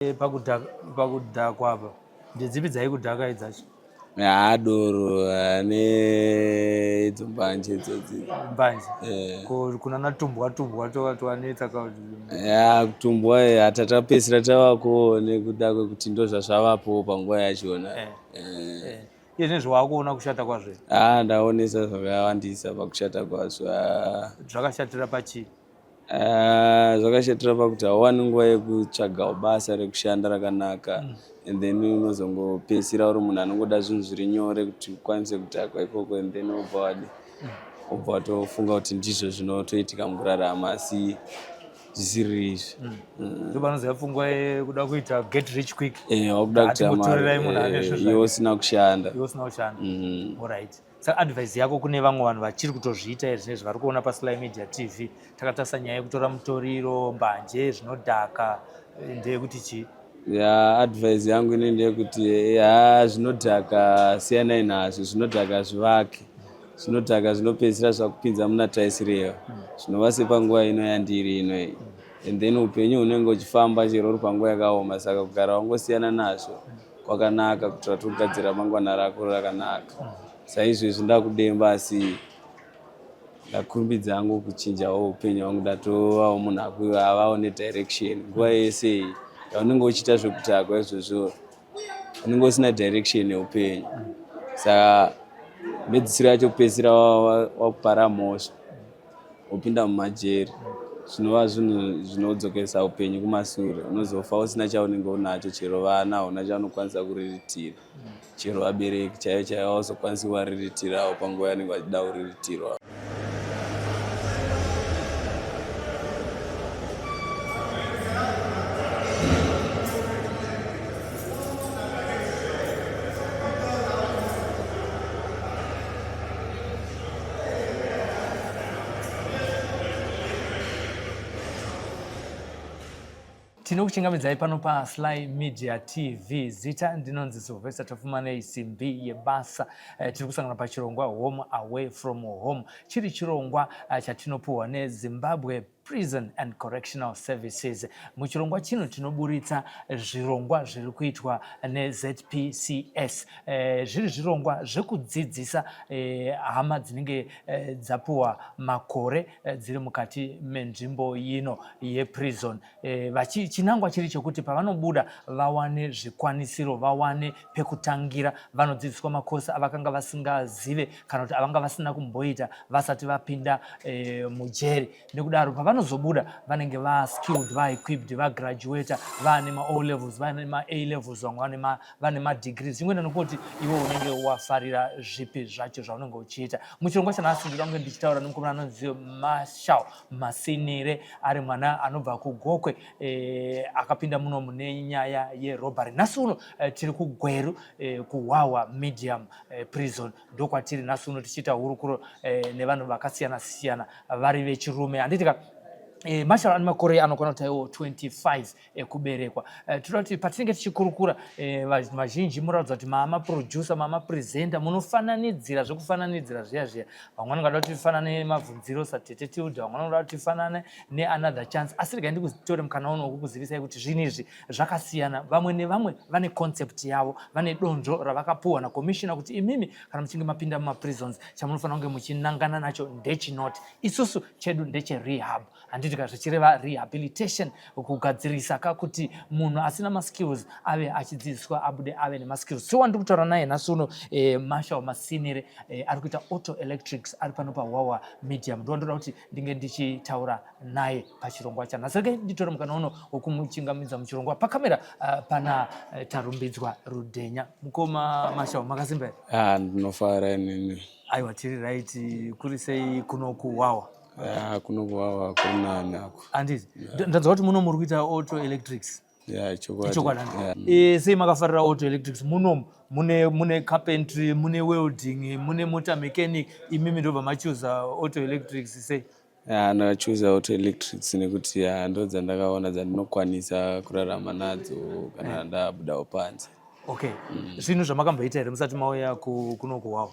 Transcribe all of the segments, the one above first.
Pakudhakwa apa ndedzipi dzaikudhaka idzacho? Doro mbanje idzodzi. Mbanje kuna natumbwa twanetsa kutumbwa hatatapedzisira tavako nekuda kwekuti ndozvazvavapo panguva yachona. Iye nezvawakuona kushata kwazvo? Ndaonesa zvakawandisa pakushata kwazvo. Zvakashatira pachii? Zvakashatira pakuti hauwani nguva yekutsvaga basa rekushanda rakanaka, and then unozongopedzisira uri munhu anongoda zvinhu zviri nyore kuti ukwanise kudhakwa ikoko, and then obva watofunga kuti ndizvo zvinotoitika mukurarama asi zvisiri izvi. Ndopanozoya pfungwa yekuda kuita get rich quick. Wakuda kuita iwe usina kushanda. Alright. Saka advice yako kune vamwe vanhu vachiri kutozviita here zvinezvi vari kuona paSly Media TV, takatarisa nyaya yekutora mutoriro, mbanje, zvinodhaka, ndeyekuti chii? Advice yangu ine ndeyekuti zvinodhaka siyanai nazvo, zvinodhaka zvivake, zvinodhaka zvinopedzisira zvakupinza muna taisireva, zvinova sepanguva ino yandiri inoi, and then upenyu hunenge uchifamba chero uri panguva yakaoma, saka kugara wangosiyana nazvo kwakanaka kuti watogadzira mangwana rako rakanaka. Saizvozvi ndakudemba asi ndakurumbidza hangu kuchinjawo upenyu hwangu, ndatovawo munhu avawo nedirection. Nguva yese yaunenge uchiita zvekudhakwa izvozvo unenge usina direction yeupenyu, saka medzisiro yacho kupedzisira wakupara mhosva, wopinda mumajeri, zvinova zvinhu zvinodzokesa upenyu kumashure. Unozofa usina chaunenge unacho, chero vana hauna chaunokwanisa kuriritira, chero vabereki chaivo chaivo hauzokwanisi kuvariritirawo panguva yanenge vachida kuriritirwa. Tinokuchingamidzai pano paSly Media TV. Zita ndinonzi Silvester, tafumanei simbi yebasa. Tiri kusangana pachirongwa Home Away from Home. Chiri chirongwa chatinopuwa neZimbabwe Prison and Correctional Services. Muchirongwa chino tinoburitsa zvirongwa zviri kuitwa neZPCS. Zviri zvirongwa zvekudzidzisa hama dzinenge dzapuwa makore dziri mukati menzvimbo ino yeprison. Chinangwa chiri chokuti pavanobuda vawane zvikwanisiro, vawane pekutangira, vanodzidziswa makosi avakanga vasingazive kana kuti avanga vasina kumboita vasati vapinda mujeri. Nekudaro pavanozobuda vanenge skilled, equipped, graduate, vane ma-O levels, vane ma-A levels, vane ma-degrees. Zvimwena nokuti iwe unenge wafarira zvipi zvacho zvaunenge uchiita. Muchirongwa chanhasi ndinenge ndichitaura nomukomana anonzi Marshall Masinire, ari mwana anobva kuGokwe, akapinda muno mune nyaya yerobhari. Nhasi uno tiri kuGweru, kuHwawa Medium Prison, ndokwatiri nhasi uno tichiita hurukuro nevanhu vakasiyana siyana vari vechirume. Handitika Marshall ane makore anokwana kuti aiwo 25 ekuberekwa. Tinoda kuti patinenge tichikurukura vazhinji muratidza kuti maproducer, mapresenter, munofananidzira zvekufananidzira zviya. Vamwe vanoda kuti tifanane mabvunziro saTetetilda, vamwe vanoda kuti tifanane neAnother Chance. Asi regai ndikutore mukana uno wokukuzivisai kuti zvinhu izvi zvakasiyana. Vamwe nevamwe vane concept yavo, vane donzvo ravakapuwa nakomishina kuti imimi kana muchinge mapinda mumaprisons chamunofanira kunge muchinangana nacho ndechinoti. Isusu chedu ndecherehab. Handitika zvichireva rehabilitation, kugadzirisa kuti munhu asina maskills ave achidzidziswa abude ave nemaskills. So wandiri kutaura naye nhasi uno Marshall Masinire, ari kuita auto electrics, ari pano paHwawa Medium. Ndoda kuti ndinge ndichitaura naye pachirongwa chanhasi. Regai nditore mukana uno wokumuchingamidza muchirongwa. Pakamera pana Tarumbidzwa Rudhenya. Mukoma Marshall, makasimba here? Ndinofara inini. Aiwa, tiri right. Kuri sei kuno kuHwawa? Kuno kuHwawa kuri nani ako. Anditi ndanzwa kuti muno muri kuita auto electrics. Chokwadi. Sei makafarira auto electrics? Muno mune carpentry, mune welding, mune motor mechanic. Imimi ndobva machuza auto electrics sei? Ndachuza auto electrics nekuti ndo dzandakaona dzandinokwanisa kurarama nadzo kana ndabudawo panze. Okay. Zvinhu zvamakamboita here musati mauya kuno kuHwawa?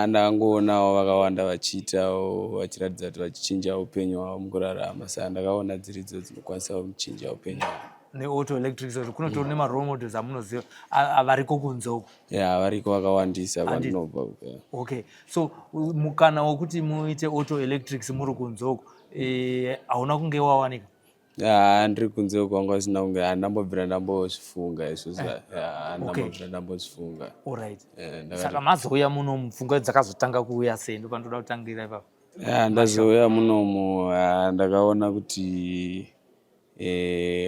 Ndangoonawo vakawanda vachiitawo vachiratidza kuti vachichinja upenyu hwavo mukurarama, saka ndakaona dziridzo dzinokwanisa kuchinja upenyu hwavo. neauto electrics kunotori nemarole models amunoziva variko kunze variko vakawandisa kwandinobva. Okay, so mukana wokuti muite auto electrics muri kunze uko hauna kunge wawanika? Ndiri kunze uko kwanga usina kunge handambobvira ndambozvifunga izvozvo. Handambobvira ndambozvifunga. Alright. Saka mazouya muno pfungwa dzakazotanga kuuya sei? Ndo pandoda kutangira ipapo. Ndazouya munomu ndakaona kuti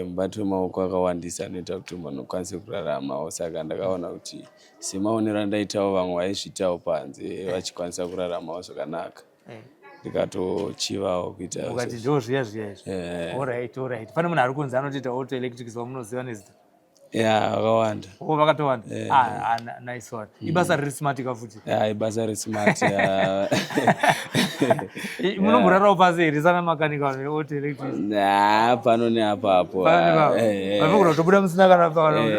mubato wemaoko akawandisa anoita kuti munhu akwanise kuraramawo, saka ndakaona kuti semaonero andaitawo vamwe vaizviitawo panze vachikwanisa kuraramawo zvakanaka, ndikatochivawo kuita ukati ndo zviya izvo. Alright. Pane munhu ari kunze anotoita auto electrics wamunoziva nezita? Vakawanda. Vakatowanda? Nice one. Ibasa riri smart kafuti? Ibasa riri smart. Munomborarawo pasi here sana makanika auto electrics? Pano neapapo. Panokuda kutobuda musina kana pano.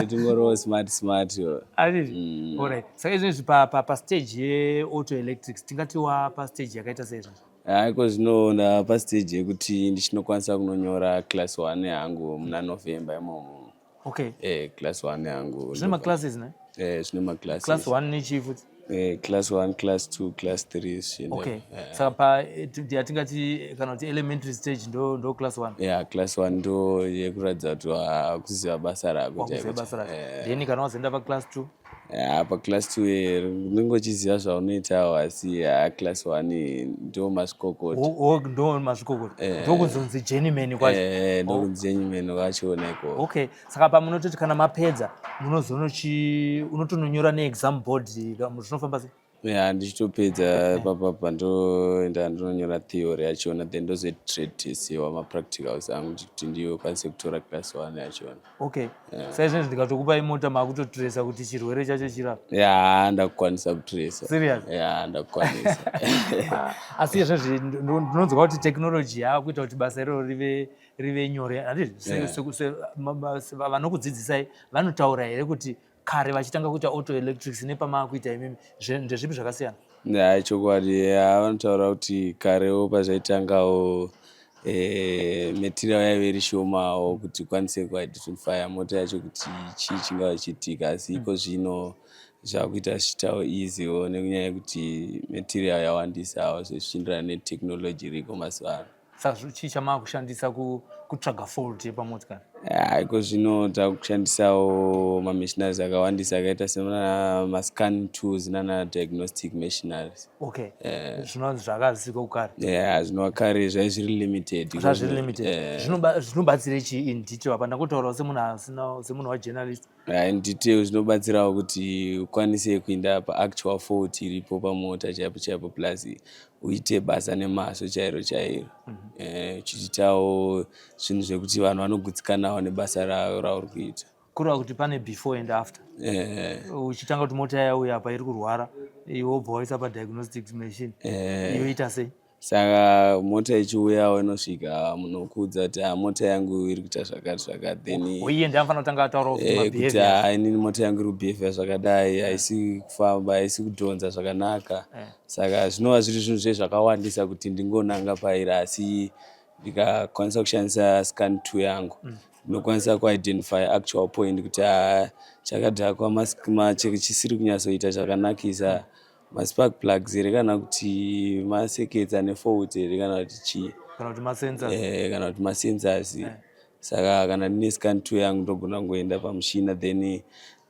Tingorowo smart. Aditi? Alright. Saka izvozvi pastage yeauto electrics tingatiwa pastage yakaita sei izvozvo? Iko zvino ndapastage yekuti ndichinokwanisa kunonyora class 1 yangu muna November imomo. Okay. Class 1 yangu. Zvine maclasses ne? Zvine maclasses. Class 1 nechi futi? Class 1, class 2, class 3 zvine. Okay. Saka yatingati kana kuti elementary stage ndo class 1? Class 1 ndo yekuratidza kuti wakuziva basa rako. Then kana wazoenda paclass 2? Paclass 2 unenge uchiziva zvaunoitawo, asi class 1 ndo mazvikokota. Ndo mazvikokota. Ndokunzonzi journeyman kwacho. Ndokunzi journeyman kwachona iko. Okay. Saka pamunototi kana mapedza unotononyora neexam board zvinofamba sei? Ndichitopedza papapa ndoenda ndinonyora theory yachona, then ndozoitretesiwa mapracticals angu kuti ndiyo kwanise kutora class 1 yachona. Okay. Saizvozvo ndikatokupai mota makutotresa kuti chirwere chacho chirapwe? Ndakukwanisa kutresa. Serious? Ndakukwanisa. Asi izvozvo ndinonzwa kuti technology yakuita kuti basa iroro rive nyore. Handizvo vanokudzidzisai vanotaura here kuti kare vachitanga kuita auto electrics nepamakuita imimi ndezvipi zvakasiyana? Chokwadi vanotaura kuti karewo pazvaitangawo material yaive iri shomawo kuti ikwanise kuidentifya mota yacho kuti chii chingava chiitika, asi iko zvino zvakuita zvichitawo easywo nekunyaya yekuti material yawandisawo zvichienderana netechnology iriko mazuva ano. Saka chii chamakushandisa kutsvaga fault yepamotikari? Iko zvino takushandisawo mamachineries akawandisa akaita semascan tools nanadiagnostic machineries. Okay. Zvinonzi zvakazisika kukare? Zvinova kare zvai zviri limited. Zvazviri limited. Zvinobatsire chii in detail apa? Ndakutaurawo semunhu wajournalist. In detail zvinobatsirawo kuti ukwanise kuinda paactual fault iripo pamota chaipo plus uite basa nemazvo chairo. Uchiitawo zvinhu zvekuti vanhu vanogutsikanawo nebasa rauri kuita. Kureva kuti pane before and after. Uchitanga kuti mota yauya apa iri kurwara, iwe wobva waisa padiagnostic machine, yoita sei? Saka mota ichiuyawo inosvika munokuudza kuti mota yangu iri kuita zvakati, then iye ndiye anofanira kutanga ataurawo kuti inini mota yangu iri kubhevhera zvakadai, haisi kufamba, haisi kudhonza zvakanaka. Saka zvinova zviri zvinhu zvezvakawandisa kuti ndingonanga pairi, asi ndikakwanisa kushandisa scan 2 yangu ndinokwanisa kuidentify actual point kuti chakadhakwa chisiri kunyatsoita zvakanakisa, maspark plugs here kana kuti maseketsa nefault here kana kuti chii, kana kuti masensors. Saka kana ndine scan 2 yangu ndogona kungoenda pamushina, then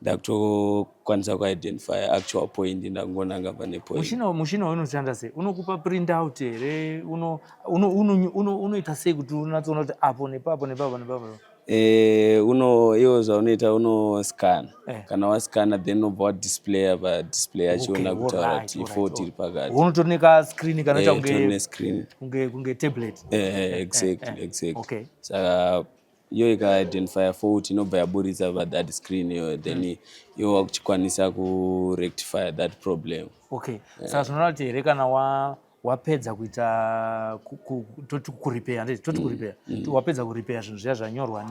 ndakutokwanisa kuidentify actual point ndakungonanga pane point. Mushina unoshanda sei? Unokupa print out here? Unoita sei kuti unatsoona kuti apo nepapo? Iwo zvaunoita unoscan. Kana wascana then unobva wadisplaya padisplay yachiona kutaura kuti fault iri pakati. Unotori nekascreen kana kunge tablet? Exactly. Saka iyo ikaidentifya fault inobva yaburitsa pathat screen iyo, then iwo wakuchikwanisa kurectify that problem. Okay. Saka zvinoona kuti here kana wapedza kuita kurepair, wapedza kurepair zvinhu zviya zvanyorwa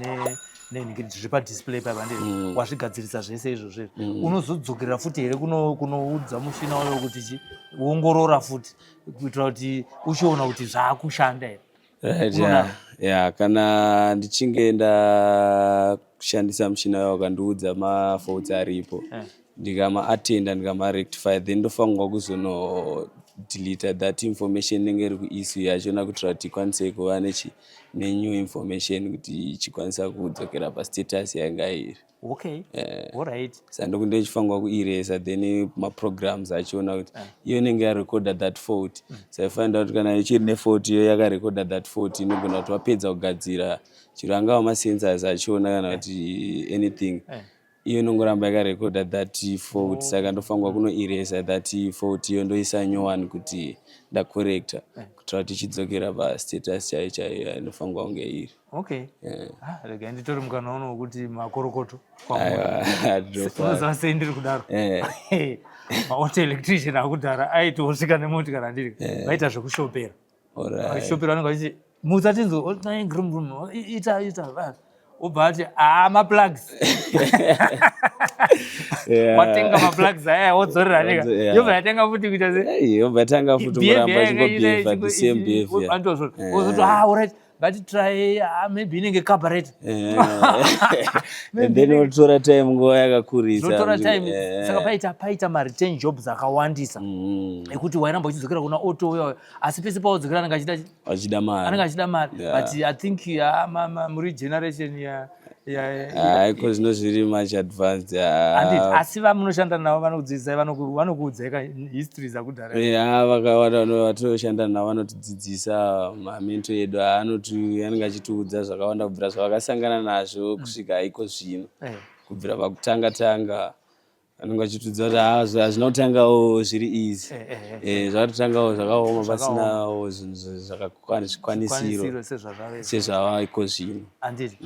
zviri padisplay papa ndizvo wazvigadzirisa zvese izvozvo, unozodzokera futi here kunoudza mushina wayo kuti uongorora futi kuitira kuti uchiona kuti zvaakushanda here? kana ndichinge ndakushandisa mushina wakandiudza mafaults aripo ndikama-attenda ndikama-rectify then ndofanirwa kuzono delete that information inenge iri kuissue yachona kuitira kuti ikwanise kuva nenew information kuti ichikwanisa kudzokera pastatus yanga iri. Okay. Alright. Saka ndokunde chifanirwa kuiresa then maprograms achona kuti iyo inenge yarecorda that fault. So I find out kana ichiri nefault iyo yakarecorda that fault inogona kuti wapedza kugadzira chiro angava masensors achona kana kuti anything. Iyo inongoramba yakarecorda that fault. Saka ndofanirwa kunoiresa that fault iyo ndoisa new one kuti ndacorrecta kuitira kuti ichidzokera pastatus chaiyo inofanirwa kunge iri. Okay. Rega nditori mukana uno wekuti makorokoto unoziva sei ndiri kudaro. Maauto electrician akudhara aitosvika nemoti kana ndiri vaita zvekushopera. Shopera vanenge vachiti mutsa tinzo ita obva ati maplugs watenga maplugs aya wodzorera neka yobva yatenga futi kuita sei yobva yatanga futi kuramba ichingobehave the same behavior wozoti alright ngatitry maybe inenge carburetor and then wotora time nguva yakakurisa wotora time saka paita ma-return jobs akawandisa ekuti wairamba uchidzokera kuna auto uyo asi pese pawodzokera anenge achida mari but I think muri generation iko zvino zviri much advanced asi vamunoshanda navo vanokudzidzisai vanokuudzai history dzakudhara vatoshanda navo vanotidzidzisa mamento edu anenge achitiudza zvakawanda kubvira zvavakasangana nazvo kusvika iko zvino kubvira pakutanga anenge achitiudza kuti hazvina kutangawo zviri easy zvatotangawo zvakaoma pasinawo zvinhu zvakakwanisiro sezvava iko zvino. Anditi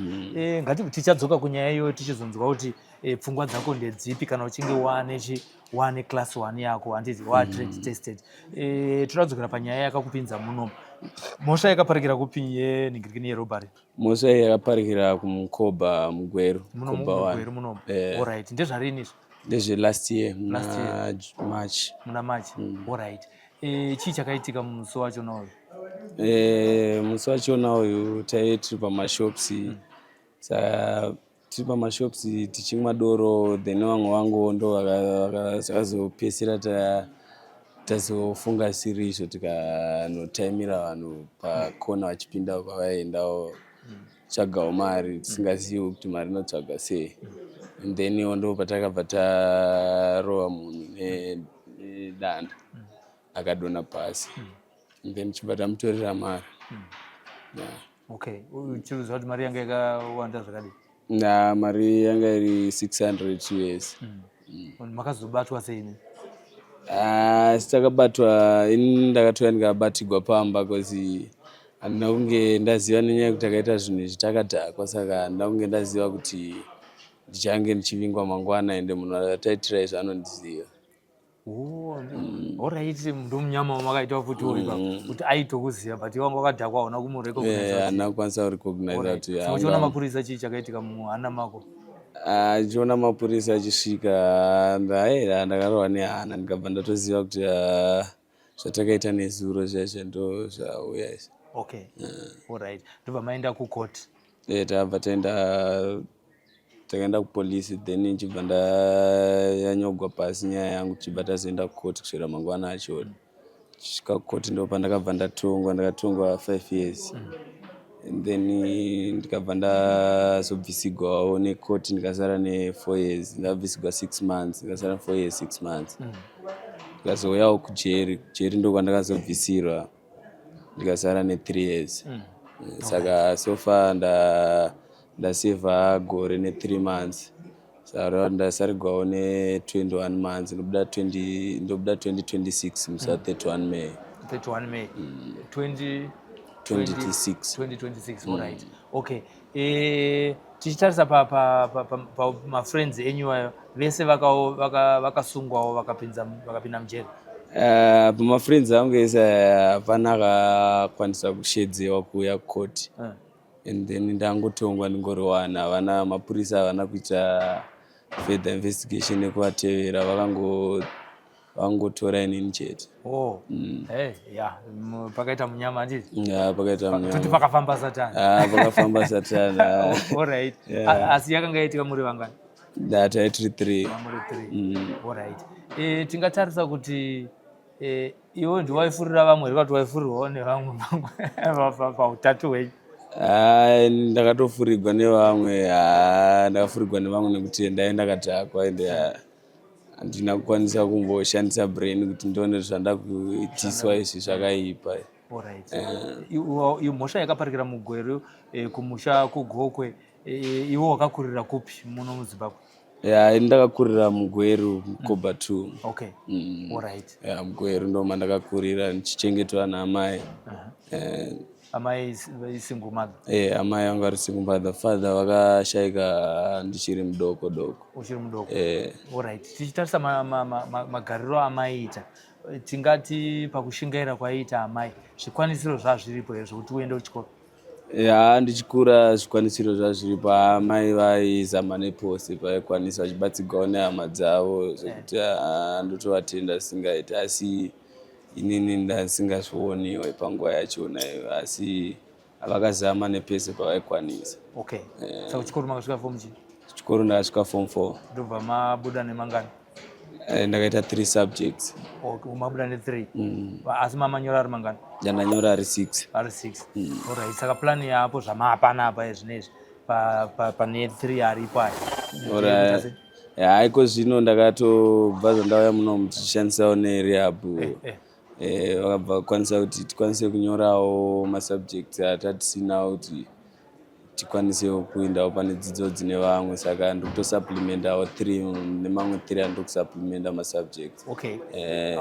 ngati tichadzoka kunyaya iyo tichizonzwa kuti pfungwa dzako ndedzipi kana uchinge wane class 1 yako handiti trade tested. Tinodzokera panyaya yakakupinza muno. Mhosva yakaparikira kupi yenhingirikini yerobhari? Mhosva yakaparikira kumukobha mugweru. Mugweru muno. Alright. Ndezvarini izvo? Ndezve last year March. Muna March. Alright. Chii chakaitika musi wachona uyu? Musi wachona uyu tiri pamashops. Saka tiri pamashops tichimwa doro then vamwe vangu ndo vakazopesera tazofunga siri izvo tikanotaimira vanhu pakona vachipinda kwavaendawo tsvagawo mari tisingazivi kuti mari inotsvaga sei. And then ndo patakabva tarova munhu nedanda akadona pasi and then chibva tamutorera mari. Okay. Uchiudzwa kuti mari yanga yakawanda zvakadii? Mari yanga iri 600 US. Makazobatwa seini? Takabatwa ini ndakatouya ndikabatirwa pamba because handina kunge ndaziva nenyaya yekuti takaita zvinhu izvi takadhakwa, saka handina kunge ndaziva kuti ndichange ndichivingwa mangwana ende munhu ataitira izvo anondiziva. Alright, ndo munyama wamakaita futi uripa kuti aitokuziva but wanga wakadhakwa hauna kumurecognize. Handina kukwanisa kurecognize kuti uchiona mapurisa chii chakaitika muhana mako? Ndichiona mapurisa achisvika ndakarova nehana ndikabva ndatoziva kuti zvatakaita nezuro zvaizvo ndo zvauya izvo. Okay. Alright. Ndobva maenda kucourt? Tabva takaenda kupolisi then nchibva ndayanyogwa pasi nyaya yangu tichibva tazoenda kucourt kusvika mangwana achona. Tichisvika kucourt ndo pandakabva ndakatongwa 5 years. And then ndikabva ndazobvisigwawo necourt ndikasara ne4 years. Ndabvisigwa 6 months ndikasara 4 years 6 months. Ndikazouyawo kujeri ndo kwandakazobvisirwa ndikasara ne3 years. Saka so far ndaseva gore ne3 months. Saka ndasarigwawo ne21 months ndobuda 2026 musi 31 May. 31 May 2026. Alright. Okay. Tichitarisa pamafriends enyu ayo vese vakasungwawo vakapinda mujeri? Pamafriends angu ese hapana akakwanisa kushedzewa kuuya kucourt. And then ndangotongwa ndingori one. Havana mapurisa havana kuita further investigation nekuvatevera, vangotora inini chete. Pakaita munyama handiti? Pakaita munyama. Tuti pakafamba satani. Pakafamba satani. Alright. Asi yakanga yaitika muri vangani? Taitiri 3. Muri 3. Alright. Tingatarisa kuti iwe ndiwaifurira vamwe here kuti waifurirwawo nevamwe pautatu hwenyu? Ndakatofurirwa nevamwe. Ndakafurirwa nevamwe nekuti ndaenda Takadhakwa ende handina kukwanisa kumboshandisa brain kuti ndione zvanda kuitiswa izvi zvakaipa. Alright. Mhosva yakaparikira mugweru kumusha kuGokwe, iwe wakakurira kupi muno muZimbabwe? Ndakakurira mugweru Koba 2. Okay. Alright. Mugweru ndo mandakakurira ndichichengetwa naamai. Amai single mother? Amai vanga vari single mother. Father vakashayika ndichiri mudoko. Uchiri mudoko? Alright. Tichitarisa magariro amaiita, tingati pakushingaira kwaiita amai, zvikwanisiro zvazviripo here zvokuti uende kuchikoro? Ndichikura zvikwanisiro zvazviripo. Amai vaizama nepose pavaikwanisa vachibatsirwawo nehama dzavo zvokuti ndotovatenda singaiti, asi inini ndasingazvioniwo panguva yachona iyo, asi vakazama nepese pavaikwanisa. Okay. Saka kuchikoro makasvika form chi? Kuchikoro ndakasvika form 4. Ndobva mabuda nemangani? Ndakaita 3 subjects. Mabuda ne3. Asi mamanyora ari mangani? Ndanyora ari 6. Ari 6. Alright. Saka plan yapo zvamapanapa zvinezvi pane 3 aripo aya. Alright. Iko zvino ndakatobva zvandauya muno tichishandisawo nerehab. Vakabva kwanisa kuti tikwanise kunyorawo masubjects atatisinawo kuti tikwanisewo kuendawo pane dzidzo dzine vamwe, saka ndikutosupplementawo 3 nemamwe 3 andikusupplementa masubjects. Okay.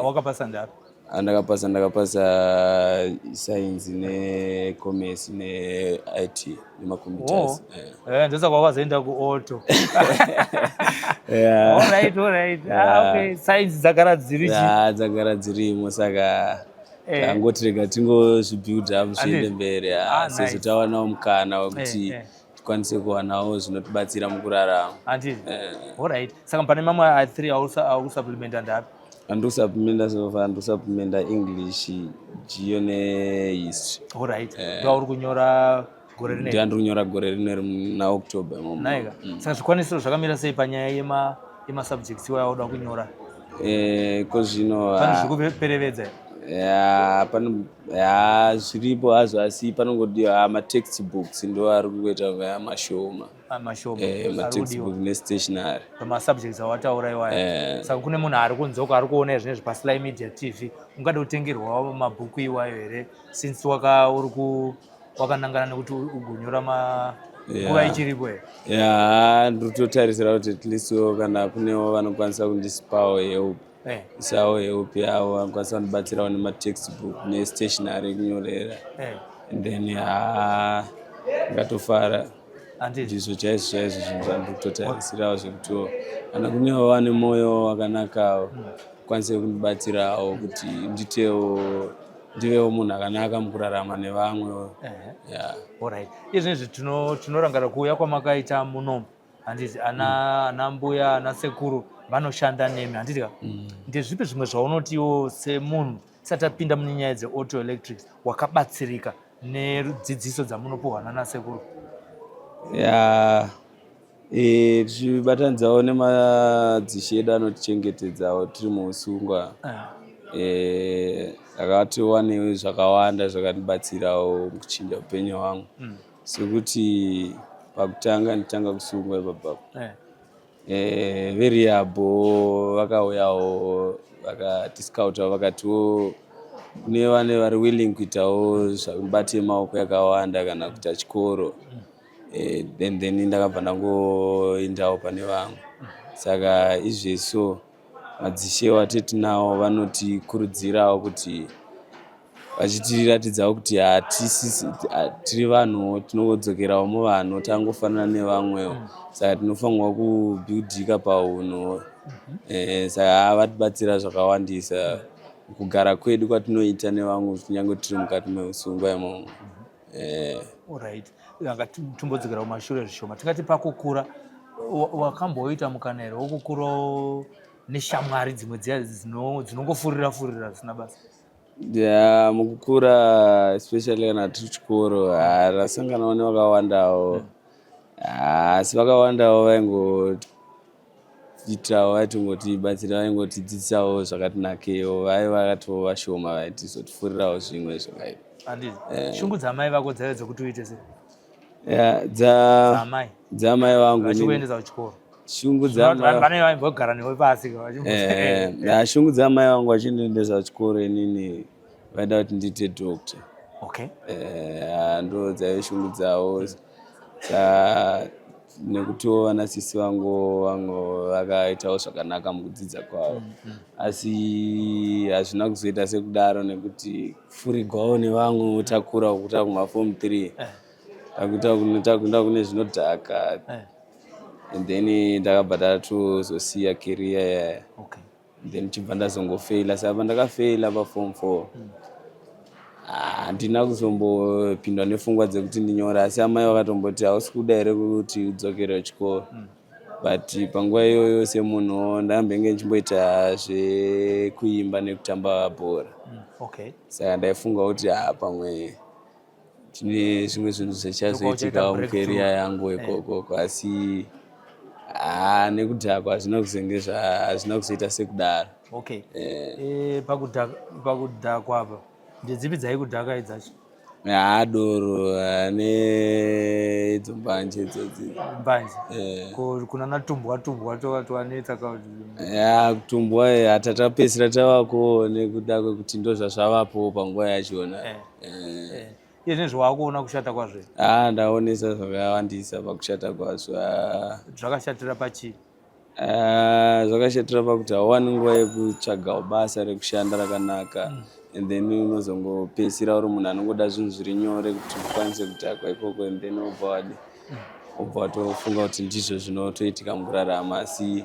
Wakapasa ndapi? Ndakapasa science necommerce neIT nemacomputers. Ndosaka wakazoenda kuauto. Alright. Okay. Science dzagara dziri chi? Dzagara dzirimo, saka angoti rega tingozvibuild up zviende mberi, sezvo tawanawo mukana wekuti tikwanise kuwanawo zvinotibatsira mukurarama. Alright. Saka pane mamwe a3 aukusupplementa ndapi? Andikusupplementa sofa, ndikusupplementa English, Geo neHistory. Alright. Uri kunyora gore rineri? Ndiri kunyora gore rineri naOctober. Naika. Saka zvikwanisiro zvakamira sei panyaya yemasubjects wauda kunyora? Ko zvino pane zvikuperevedza? Zviripo hazvo, asi panongodiwa matextbooks ndo ari kuita mashoma. Matextbook nestationary pamasubjects awataura iwayo. Saka kune munhu ari kunzoka ari kuona zvinezvi paSly Media TV, ungada kutengerwawo mabhuku iwayo here, since wakanangana nekuti ugonyora nguva ichiripo here? Ndinototarisira kuti at least kana kunewo vanokwanisa kundisipawo help, isawo help yavo, vanokwanisa kundibatsirawo nematextbook nestationary ekunyorera, and then ngatofara. Ndizvo chaizvo zvinhu zvandinototarisirawo zvekuti kana kunewo vane mwoyo wakanakawo kwanise kundibatsirawo kuti ndivewo munhu akanaka mukurarama nevamwe. Alright. Izvinezvi tinorangara kuuya kwamakaita muno, handiti ana mbuya ana sekuru vanoshanda nemi, handiti ka? Ndezvipi zvimwe zvaunotiwo semunhu tisati tapinda mune nyaya dzeauto electrics wakabatsirika nedzidziso dzamunopiwa nana sekuru? Tichibatanidzawo nemadzishe edu anotichengetedzawo tiri muusungwa. Akatiwanewo zvakawanda zvakatibatsirawo mukuchinja upenyu hwangu, sekuti pakutanga nditanga kusungwa ipapo verehabo vakauyawo vakatiskautawo vakatiwo kune vane vari willing kuitawo zvakubate maoko yakawanda kana kuita chikoro. Then ndakabva ndangoendawo pane vamwe, saka izvezvo madzishe watetinawo vanotikurudzirawo kuti vachitiratidzawo kuti tiri vanhu tinongodzokerawo muvanhu tangofanana nevamwewo, saka tinofanirwa kubuildika paunhu. Saka vatibatsira zvakawandisa kugara kwedu kwatinoita nevamwe kunyange tiri mukati meusungwa imomo. Alright. Ngatimbodzokera kumashure zvishoma. Tingati pakukura wakamboita mukana here wokukurawo neshamwari dzimwe dziya dzinongofurira zvisina basa? Mukukura especially kana tiri chikoro rasanganawo nevakawandawo asi vakawandawo vaingoitirawo vaitongotibatsira vaingotidzidzisawo zvakatinakewo vaiva vakatoo vashoma vaitizotifurirawo zvimwe zvakaita. Shungu dzamai vako dzaive dzokuti uite sei? Dzamai vangu vachikuendesa kuchikoro. Shungu dzamai vanenge vaimbogara newe pasi. Shungu dzamai vangu vachindiendesa kuchikoro inini vaida kuti ndiite doctor. Okay. Ndo dzaive shungu dzavo. Nekutiwo vanasisi vangu vakaitawo zvakanaka mukudzidza kwavo. Asi hazvina kuzoita sekudaro nekuti kufurigwawo nevamwe utakura kuta kumaform 3 takuenda kune zvinodhaka. And then ndakabva ndatozosiya career. Okay. Then chibva ndazongofeila. Saka pandakafeila paform 4 handina kuzombopindwa nepfungwa dzekuti ndinyore, asi amai vakatomboti hausi kuda here kuti udzokere kuchikoro. But panguva iyoyo semunhu ndambenge ndichimboita zvekuimba nekutamba bhora. Okay. Saka ndaifunga kuti pamwe tine zvimwe zvinhu zvichazoitika mucareer yangu ikoko, asi nekudhakwa hazvina kuzoita sekudaro. Okay. Pakudhakwa apa ndedzipi dzaikudhaka idzacho? Doro neidzo mbanje idzodzi. Mbanje? Kuna natumbwa tovanetsa kuti kutumbwa hatatapedzisira tavako nekuda kwekuti ndo zvazvavapo panguva yachona. Iye nezvawakuona kushata kwazvo? Ndaonesa zvakawandisa pakushata kwazvo. Zvakashatira pachii? Zvakashatira pakuti hauwani nguva yekutsvaga basa rekushanda rakanaka. And then unozongopedzisira uri munhu anongoda zvinhu zviri nyore kuti ukwanise kudhakwa ikoko. And then obva watofunga kuti ndizvo zvinotoitika mukurarama, asi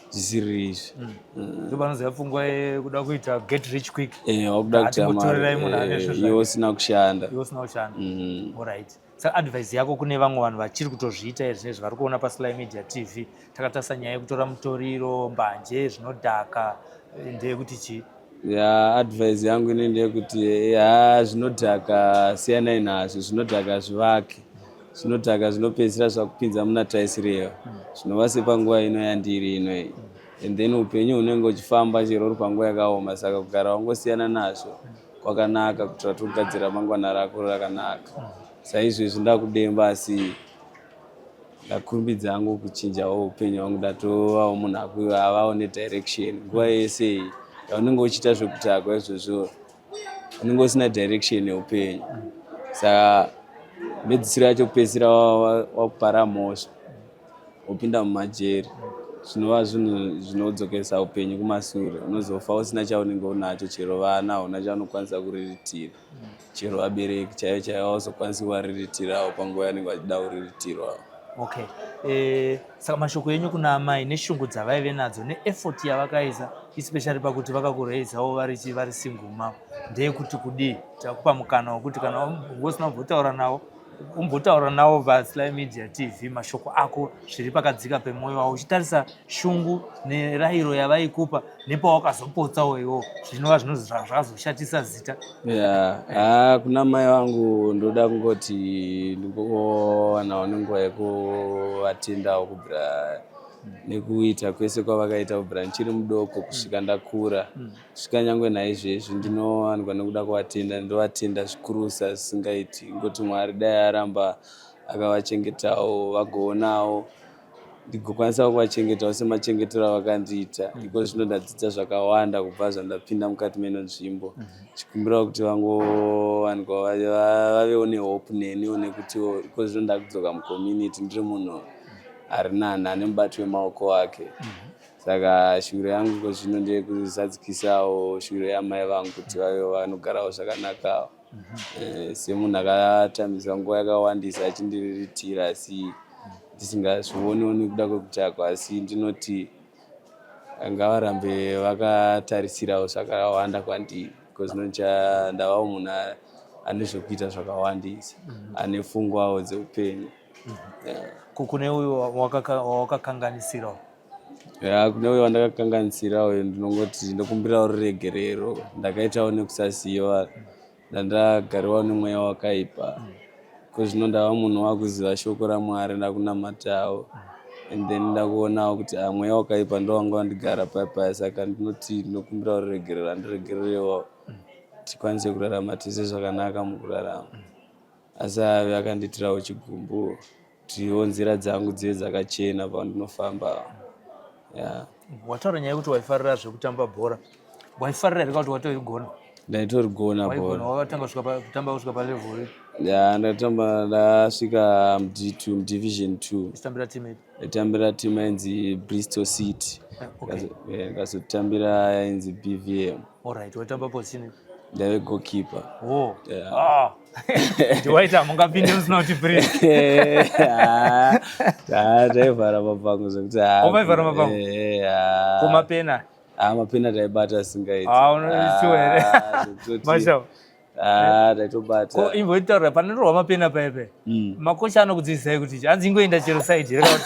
zvisiri izvi. Ndopanozoya pfungwa yekuda kuita get rich quick. Wakuda kuita mari iwe usina kushanda. Alright. Saka advice yako kune vamwe vanhu vachiri kutozviita here zvinezvi vari kuona paSlyMedia TV, takatarisa nyaya yekutora mutoriro, mbanje, zvinodhaka, ndeyekuti chii? Advice yangu ine ndeyekuti zvinodhaka siyanai nazvo. Zvinodhaka zvivake, zvinodhaka zvinopedzisira zvakupinza muna taisireva, zvinova sepanguva ino yandiri inoyi. And then upenyu hunenge uchifamba chero uri panguva yakaoma. Saka kugara wangosiyana nazvo kwakanaka kuti watogadzira mangwana rako rakanaka. Saizvozvi ndakudemba, asi ndakurumbidza hangu kuchinjawo upenyu hwangu, ndatovawo munhu avawo nedirection. Nguva yese yaunenge uchiita zvekudhakwa izvozvo unenge usina direction yeupenyu. Saka medzisiro yacho kupedzisira wakupara mhosva, upinda mumajeri, zvinova zvinhu zvinodzokeresa upenyu kumashure. Unozofa usina chaunenge unacho, chero vana hauna chaunokwanisa kuriritira, chero vabereki chaivo hauzokwanisi kuvariritiirawo panguva yanenge vachida kuriritirwawo. Okay. Saka mashoko enyu kuna amai neshungu dzavaive nadzo neeffort yavakaisa, especially pakuti vakakureisawo vari single mom, ndeyekuti kudii? Takupa mukana wekuti kana ungosina kumbotaura navo paSlyMedia TV mashoko ako zviri pakadzika pemwoyo wavo, uchitarisa shungu nerayiro yavaikupa nepawakazopotsawo iwo, zvinova zvinhu zvakazoshatisa zita. Kuna mai vangu ndoda kungoti ndingowanawo nenguva yekuvatendawo kubvira nekuita kwese kwavakaita kubvira ndichiri mudoko kusvika ndakura. Kusvika nyangwe naizvezvi ndinowanikwa nekuda kuvatenda, ndovatenda zvikurusa zvisingaiti. Ngoti Mwari dai aramba akavachengetawo vagoonawo ndigokwanisa kuvachengetawo semachengetero avakandiita. Ndiko zvino ndadzidza zvakawanda kubva zvandapinda mukati meno nzvimbo, chikumbira kuti vangowanikwa vavewo nehope neniwo, nekutiwo iko zvino ndakudzoka mucommunity ndiri munhu ari nani ane mubati wemaoko wake. Saka shuviro yangu zvino ndeyekuzadzikisawo shuviro yamai vangu kuti vave vanogarawo zvakanakawo. Semunhu akatamisa nguva yakawandisa achindiriritira, asi ndisingazvioni kuda kwekudhakwa, asi ndinoti ngavarambe vakatarisirawo zvakawanda kwandiri, because ndavawo munhu ane zvekuita zvakawandisa, ane pfungwawo dzeupenyu. Kune uyu wawakakanganisirawo kune uyo wandakakanganisirawo ndinongoti ndokumbirawo ruregerero. Ndakaitawo nekusasiyiwa, ndandagariwawo nemweya wakaipa. Kozvino ndava munhu wakuziva shoko raMwari, ndakunamatawo. And then ndakuonawo kuti mweya wakaipa ndo wanga wandigara paya, saka ndinoti ndinokumbirawo ruregerero, andiregererewo tikwanise kurarama tese zvakanaka mukurarama. Asi ave akandiitirawo chigumbu kutiwo nzira dzangu dzive dzakachena pandinofamba. Wataura nyaya yekuti waifarira zvekutamba bhora. Waifarira here kuti watorigona? Ndaitorigona bhora. Wakatanga kutamba kusvika palevel? Ndatamba ndasvika D2, division 2. Uchitambira team ipi? Ndaitambira team yainzi Bristol City. Ndikazotambira yainzi BVM. Alright, waitamba position ipi? Ndaive goalkeeper. Ndiwaita mungapinde musina kuti break. Taivhara mapango zvokuti Umaivhara mapango? Kumapena? Mapena taibata singaiti. Unoisiwa here? Mashawa? Taitobata. Ko imboitaura panorwa mapena paipe. Makocha anokudzidzisai kuti hanzi ingoenda chero side here kuti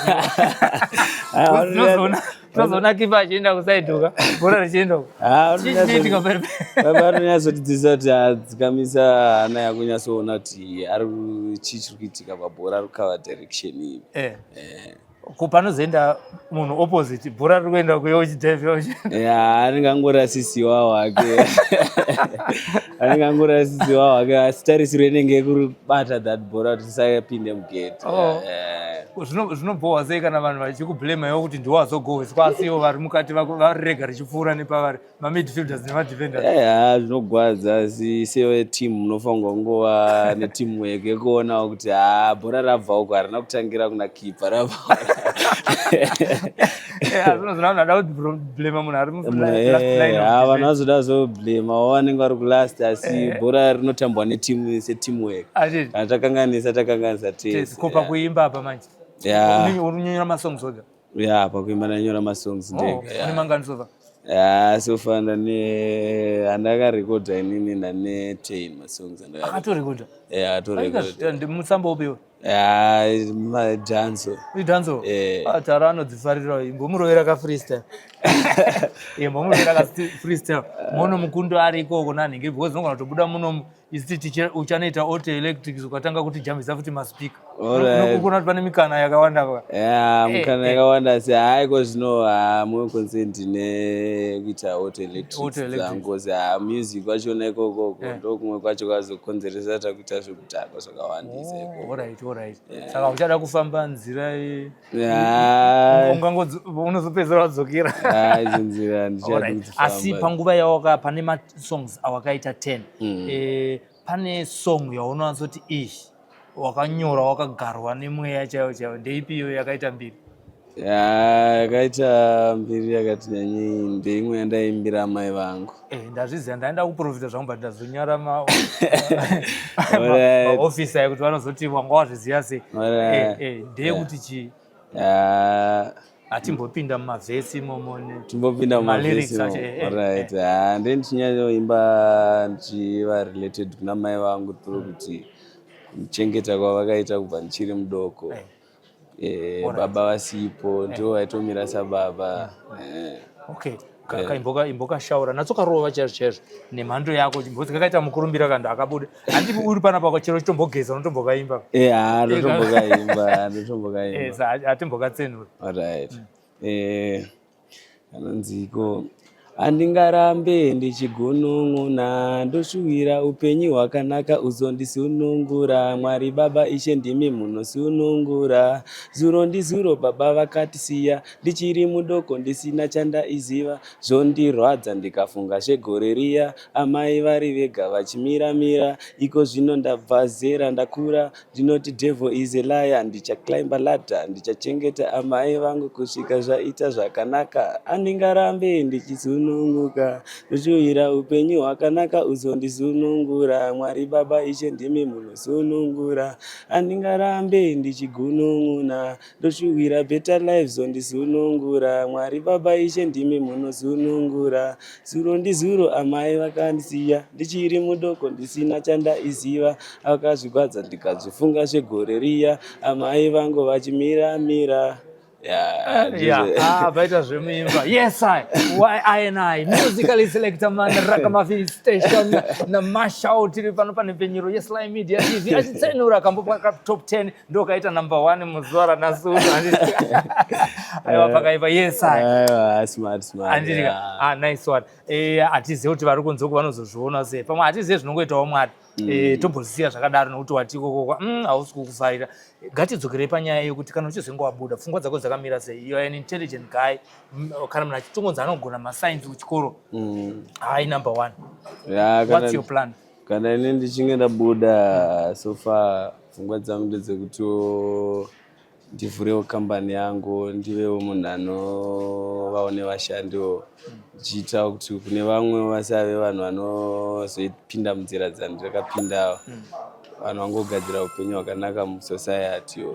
tinozoona kipa achienda kuside uka bhora richienda chichiitika paipe. Vanonyatsotidzidzisa kuti dzikamisa hana yako nyatsoona kuti chii chiri kuitika pabhora, ari kukava direction iyi. Panozoenda munhu opposite bhora riri kuenda kuyo uchidhaivha anenge angorasisiwawo hake. Anenge angorasisiwawo hake, asi tarisiro inenge yekuribata that bhora kuti tisapinde mugate. Zvinobhohwa sei kana vanhu vachikublame kuti ndiwazogoweswa asi ivo vari mukati varirega richipfuura nepavari mamidfielders nemadefenders? Zvinogwadza, asi sewe team munofanirwa kungova neteamwork yekuonawo kuti bhora rabva uko harina kutangira kuna kipa rabva. Zvinozoda kublame munhu ari vanhu vazoda zoblame vanenge vari kulast, asi bhora rinotambwa neteamwork. Kana takanganisa tese. Ko pakuimba apa manje unonyora masongs oga? Pakuimba ndanyora masongs ndega. Une manganisova? Sofana handakarekodha inini ndane 10 masongs. Akatorekodha? Atorekodha. Musamba upiwo? Danzo. Danzo? Tara anodzifarira imbomurovera ka freestyle. Imbomurovera ka freestyle. Mono mukundo ari ikoko nanhingi because nongana kutobuda muno isiti uchanoita auto electrics ukatanga kuti jambisa futi maspika. Unokona kuti pane mikana yakawanda pa. Mikana yakawanda, asi haiko zvino mumwe consent nekuita auto electrics dzangu. Music wachona ikoko ndokumwe kwacho kwazokonzeresa takuita zvekutaka zvakawandisa ikoko. Saka uchada kufamba nzira unozopedzera wadzokera. Idzo nzira ndichada kufamba. Asi panguva yawaka pane masongs awakaita 10. Pane song yaunonzoti wakanyora wakagarwa nemweya chaiwo ndeipi iyo yakaita mbiri? Yakaita mbiri yakati nyanyei ndeimwe yandaimbira mai vangu. Ndazviziva, ndaenda kuprofita zvangu but ndazonyara maofisa ekuti vanozoti wanga wazviziva sei. Ndeyekuti chii? Hatimbopinda mumavhesi imomo. Timbopinda mumavhesi imomo. Ndichinyanyoimba ndichiva related kuna mai vangu through kuti kuchengeta kwavakaita kubva ndichiri mudoko. Baba vasipo ndo vaitomira sababa. Imbokashaura natsokarova chaizvo nemhando yako because kakaita mukurumbira kanda akabuda. Handipi uri panapa kwachero chitombogeza unotombokaimba? Ndotombokaimba. Hatimbokatsenura. Anonziko handingarambe ndichigunun'una, ndoshuvira upenyu hwakanaka uzondisunungura. Mwari Baba Ishe ndimi munosunungura. Zuro ndizuro Baba vakatisiya, ndichiri mudoko ndisina chandaiziva. Zvondirwadza ndikafunga zvegore riya, amai vari vega vachimiramira. Iko zvino ndabva zera ndakura, ndinoti devil is a liar. Ndichaclimba ladder, ndichachengeta amai vangu kusvika zvaita zvakanaka. Handingarambe ndichisununguka, ndoshuvira upenyu hwakanaka uzondisunungura. Mwari Baba Ishe ndimi munosunungura. Handingarambe ndichigunun'una, ndoshuvira better life zondisunungura. Mwari Baba Ishe ndimi munosunungura. Zuro ndizuro amai vakandisiya, ndichiri mudoko ndisina chandaiziva. Vakazvigwadza ndikazvifunga zvegore riya, amai vangu vachimiramira. Baita zvemimba. Yes, I musically selector man Rakamafi station na mashout tiri pano pane penyiro Sly Media TV achitsenura kambopa top 10 ndo kaita number 1 muzora nasunu aiwa pakaipa. Yes, smart andika nice one. Atizive kuti vari kunze vanozozviona sei, pamwe atizive zvinongoitawo Mwari. Tombosiya zvakadaro nokuti watikokokwa hausi kukufarira. Ngatidzokerei panyaya yokuti kana uchizongowabuda pfungwa dzako dzakamira sei. You are an intelligent guy. Kana munhu achitongonzi anogona masainzi kuchikoro, number 1. What's your plan? Kana ine ndichinge ndabuda so far pfungwa dzangu ndedzekuti ndivhurewo kambani yangu, ndivewo munhu anovawo nevashandiwo, ndichiitawo kuti kune vamwe vasave vanhu vanozopinda munzira dzandirakapindawo, vanhu vangogadzira upenyu hwakanaka musociety,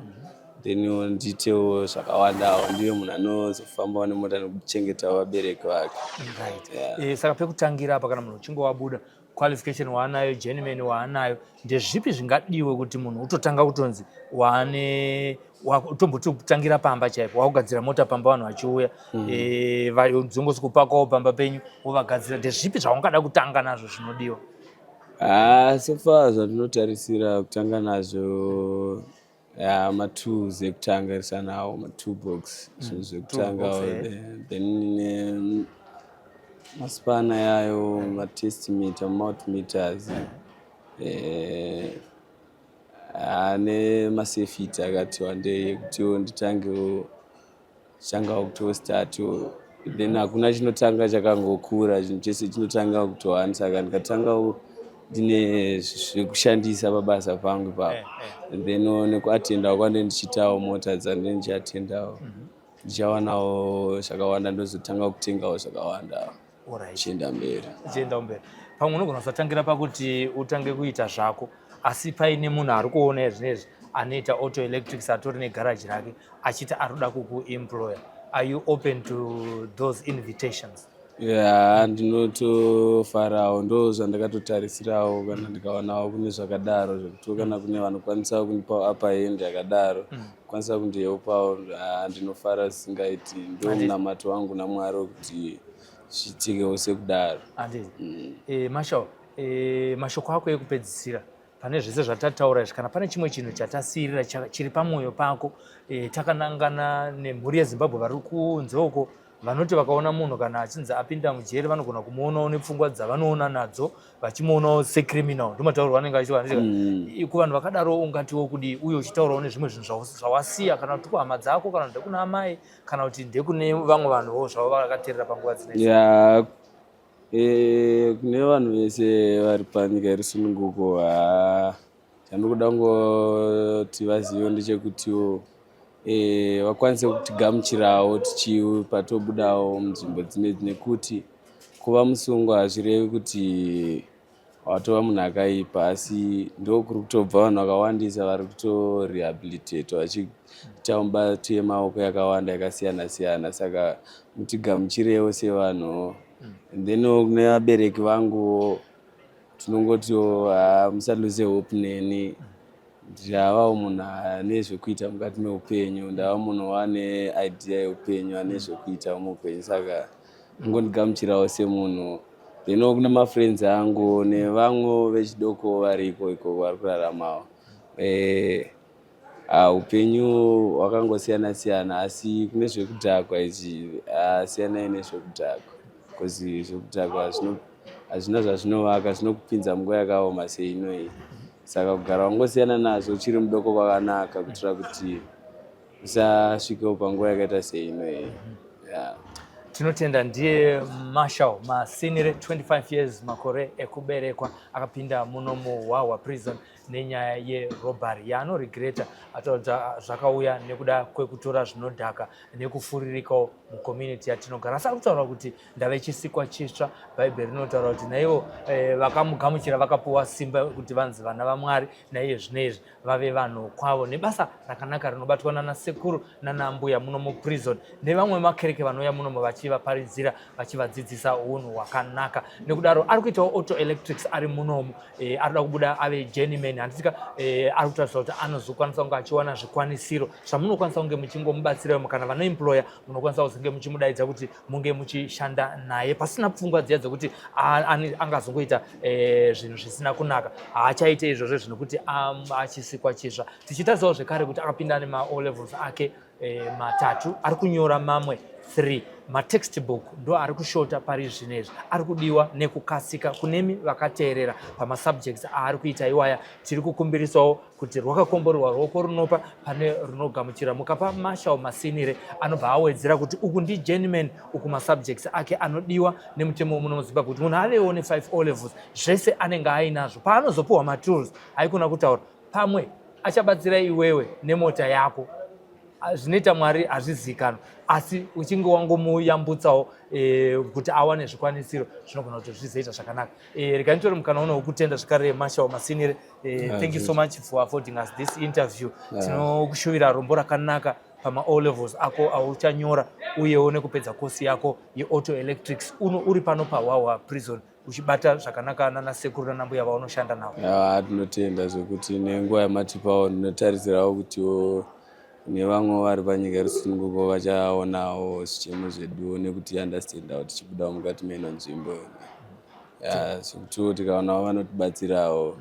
then ndiitewo zvakawandawo, ndive munhu anozofambawo nemota nekuchengetawo vabereki vake. Saka pekutangira apa kana munhu uchinge wabuda, qualification waanayo, journeyman waanayo, ndezvipi zvingadiwe kuti munhu utotanga kutonzi utombotangira pamba chaipo, wakugadzira mota pamba vanhu vachiuya, dzongosukupakawo pamba penyu wovagadzira, ndezvipi zvaungada kutanga nazvo zvinodiwa? So far zvandinotarisira kutanga nazvo matools ekutangarisa nawo, matoolbox, zvinhu zvekutangawo, then maspana yayo, matest meter, multimeters, nemasafety akati wandei ekutiwo nditangewo changawo kutiwo start, then hakuna chinotanga chakangokura, chinhu chese chinotanga kutohani, saka ndikatangawo ndine zvekushandisa pabasa pangu ipapo, then nekuatendawo kwandenge ndichiitawo mota dzandenge ndichiatendawo, ndichawanawo zvakawanda, ndozotanga kutengawo zvakawanda chienda mberi. Pamwe unogona kusatangira pakuti utange kuita zvako, asi paine munhu ari kuona zvinezvi anoita auto electrics atori negaraji rake achiti arikuda kukuemploya. Are you open to those invitations? Ndinotofarawo, ndo zvandakatotarisirawo kana ndikaonawo kune zvakadaro, zvekuti kana kune vanokwanisa kundipawo upper hand yakadaro, kwanisa kundiyopawo, ndinofara zvisingaiti. Ndo munamato wangu naMwari kuti zviitikewo sekudaro. Mashoko ako ekupedzisira pane zvese zvatataura izvi, kana pane chimwe chinhu chatasiyirira chiri pamwoyo pako, takanangana nemhuri yeZimbabwe vari kunze uko, vanoti vakaona munhu kana achinzi apinda mujeri vanogona kumuonawo nepfungwa dzavanoona nadzo, vachimuonawo secriminal, ndomataurwa anenge achiwanika. Kuvanhu vakadaro ungatiwo kudi, uye uchitaurawo nezvimwe zvinhu zvawasiya, kana kuti kuhama dzako, kana kuti ndekuna amai, kana kuti ndekune vamwe vanhuwo zvavo vakateerera panguva dzinedzi? Kune vanhu vese vari panyika yerusununguko, chandinoda kungoti vazive ndechekutiwo vakwanise kutigamuchirawo patobudawo munzvimbo dzinedzi, nekuti kuva musungwa hazvirevi kuti watova munhu akaipa, asi ndokuri kutobva vanhu vakawandisa vari kutorehabilitate vachiita mibato yemaoko yakawanda yakasiyana siyana. Saka mutigamuchirewo sevanhu. Then kune vabereki vangu tinongotiwo musalose hope neni, ndavawo munhu ane zvekuita mukati meupenyu, ndava munhu wane idea yeupenyu, ane zvekuita muupenyu, saka ngondigamuchirawo semunhu. Then kune mafriends angu nevamwe vechidoko variko iko vari kuraramawo. Upenyu hwakangosiyana siyana, asi kune zvekudhakwa izvi siyanai nezvekudhakwa, because zvekudhakwa hazvina zvazvinovaka, zvinokupinza munguva yakaoma seinoyi. Saka kugara wangosiyana nazvo uchiri mudoko kwakanaka, kuitira kuti usasvikewo panguva yakaita seinoyi. Tinotenda ndiye Marshall Masinire, 25 years makore ekuberekwa, akapinda muno muHwaHwa prison nenyaya yerobhari yaanoregreta, ataura zvakauya nekuda kwekutora zvinodhaka nekufuririkawo mucommunity yatinogara. Asi akutaura kuti ndava chisikwa chitsva, Bhaibheri rinotaura kuti naivo vakamugamuchira vakapuwa simba kuti vanzi vana vaMwari, naiye zvinezvi vave vanhu kwavo, nebasa rakanaka rinobatwa nanasekuru nanambuya muno muprison, nevamwe makereke vanouya muno vachivaparidzira, vachivadzidzisa unhu hwakanaka. Nekudaro ari kuitawo auto electrics ari munomu, arikuda kubuda ave journeyman Wemuraini anditika ari kutarisira kuti anozokwanisa kunge achiwana zvikwanisiro zvamunokwanisa kunge muchingomubatsira kana vanoemploya munokwanisa kuzenge muchimudaidza kuti munge muchishanda naye pasina pfungwa dziya dzokuti angazongoita zvinhu zvisina kunaka. Haachaite izvozvo zvinokuti achisikwa chizva. Tichitarisawo zvekare kuti akapinda nema-O levels ake matatu, ari kunyora mamwe 3 matextbook ndo ari kushota pari zvinezvi, ari kudiwa nekukasika kunemi vakateerera pamasubjects aari kuita iwaya. Tiri kukumbirisawo kuti rwakakomborerwa ruoko runopa pane runogamuchira mukapa Marshall masinire anobva awedzera kuti uku ndi journeyman uku masubjects ake anodiwa nemutemo muno muZimbabwe kuti munhu avewo ne5 O levels zvese anenge ainazvo. Paanozopuwa matools haikona kutaura pamwe achabatsira iwewe nemota yako zvinoita Mwari hazvizikanwa, asi uchinge wangomuyambutsawo kuti awane zvikwanisiro zvinogona kuti zvizoita zvakanaka. Rega nditori mukana uno wokutenda zvakare Marshall masinire. Thank you so much for affording us this interview. Tinokushuvira rombo rakanaka pama-O levels ako auchanyora uyewo nekupedza kosi yako yeauto electrics uno uri pano paWawa prison uchibata zvakanaka nanasekuru nanambuya vaunoshanda navo. Tinotenda zvekuti nenguva yamatipawo ndinotarisirawo kuti nevamwe vari panyika yerusununguko vachaonawo zvichemo zvedu nekuti understandawo tichibudawo mukati meno nzvimbo zvekuti tikaonawo vanotibatsirawo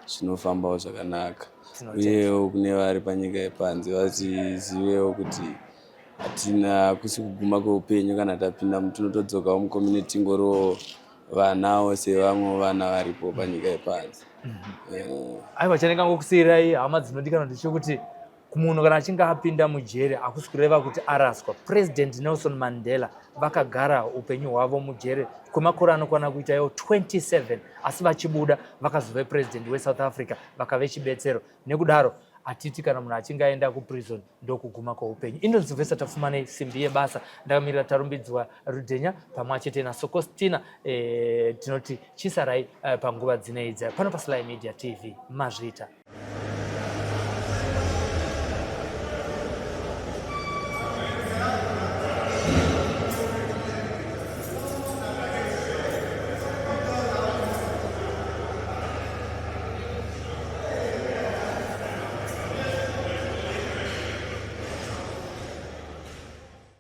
zvinofambawo zvakanaka, uyewo kune vari panyika yepanze vachizivewo kuti hatina kusi kuguma kweupenyu kana tapinda tinotodzokawo mucommunity ngoriwo vanawo sevamwe vana varipo panyika yepanze. Aiwa, chandingangokusiyirai hama dzinodikanwa ndechekuti kumunhu kana achinge apinda mujere hakusi kureva kuti araswa. President Nelson Mandela vakagara upenyu hwavo mujere kwemakore anokwana kuita iwo 27, asi vachibuda vakazove president weSouth Africa vakave chibetsero. Nekudaro hatiti kana munhu achinge aenda kuprison ndokuguma kweupenyu. Indonzi Silvester tafumanei simbi yebasa, ndakamirira tarumbidzwa Rudhenya pamwe chete naSokostina. Tinoti chisarai panguva dzineidzi pano paSly Media TV mazvita.